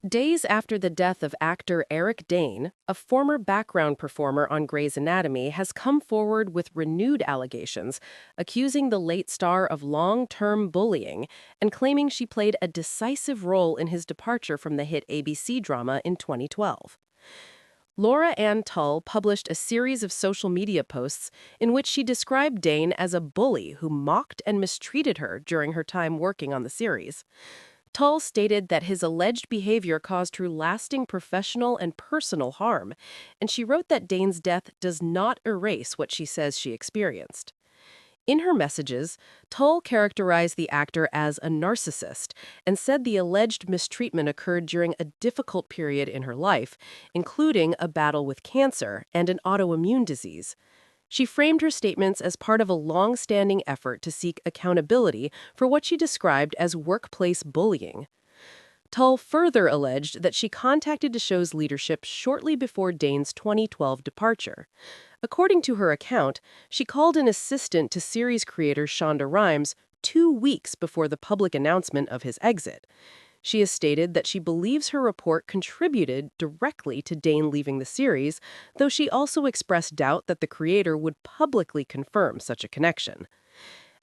Days after the death of actor Eric Dane, a former background performer on Grey's Anatomy has come forward with renewed allegations, accusing the late star of long-term bullying and claiming she played a decisive role in his departure from the hit ABC drama in 2012. Laura Ann Tull published a series of social media posts in which she described Dane as a bully who mocked and mistreated her during her time working on the series. Tull stated that his alleged behavior caused her lasting professional and personal harm, and she wrote that Dane's death does not erase what she says she experienced. In her messages, Tull characterized the actor as a narcissist and said the alleged mistreatment occurred during a difficult period in her life, including a battle with cancer and an autoimmune disease. She framed her statements as part of a long-standing effort to seek accountability for what she described as workplace bullying. Tull further alleged that she contacted the show's leadership shortly before Dane's 2012 departure. According to her account, she called an assistant to series creator Shonda Rhimes 2 weeks before the public announcement of his exit. She has stated that she believes her report contributed directly to Dane leaving the series, though she also expressed doubt that the creator would publicly confirm such a connection.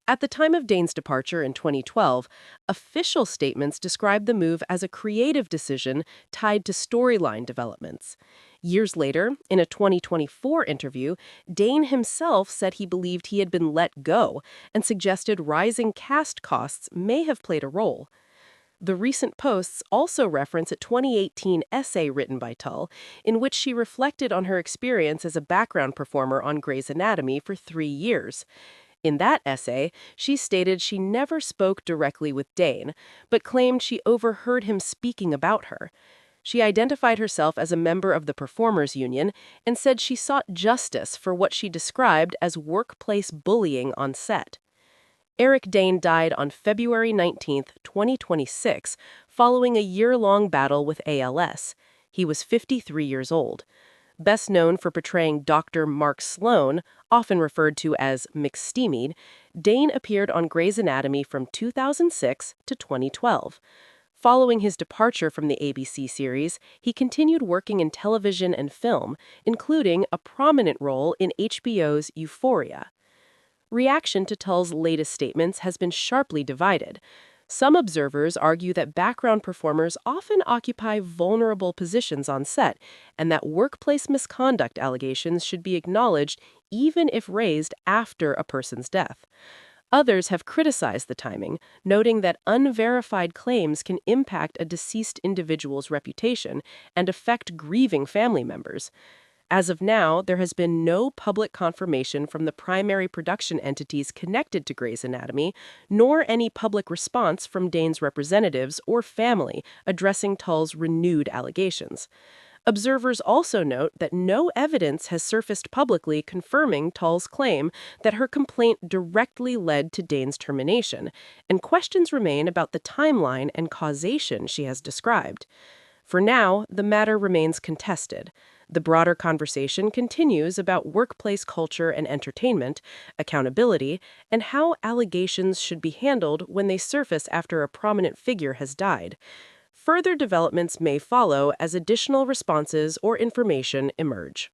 At the time of Dane's departure in 2012, official statements described the move as a creative decision tied to storyline developments. Years later, in a 2024 interview, Dane himself said he believed he had been let go and suggested rising cast costs may have played a role. The recent posts also reference a 2018 essay written by Tull, in which she reflected on her experience as a background performer on Grey's Anatomy for 3 years. In that essay, she stated she never spoke directly with Dane, but claimed she overheard him speaking about her. She identified herself as a member of the Performers Union and said she sought justice for what she described as workplace bullying on set. Eric Dane died on February 19, 2026, following a year-long battle with ALS. He was 53 years old. Best known for portraying Dr. Mark Sloan, often referred to as McSteamide, Dane appeared on Grey's Anatomy from 2006 to 2012. Following his departure from the ABC series, he continued working in television and film, including a prominent role in HBO's Euphoria. Reaction to Tull's latest statements has been sharply divided. Some observers argue that background performers often occupy vulnerable positions on set, and that workplace misconduct allegations should be acknowledged even if raised after a person's death. Others have criticized the timing, noting that unverified claims can impact a deceased individual's reputation and affect grieving family members. As of now, there has been no public confirmation from the primary production entities connected to Grey's Anatomy, nor any public response from Dane's representatives or family addressing Tull's renewed allegations. Observers also note that no evidence has surfaced publicly confirming Tull's claim that her complaint directly led to Dane's termination, and questions remain about the timeline and causation she has described. For now, the matter remains contested. The broader conversation continues about workplace culture and entertainment, accountability, and how allegations should be handled when they surface after a prominent figure has died. Further developments may follow as additional responses or information emerge.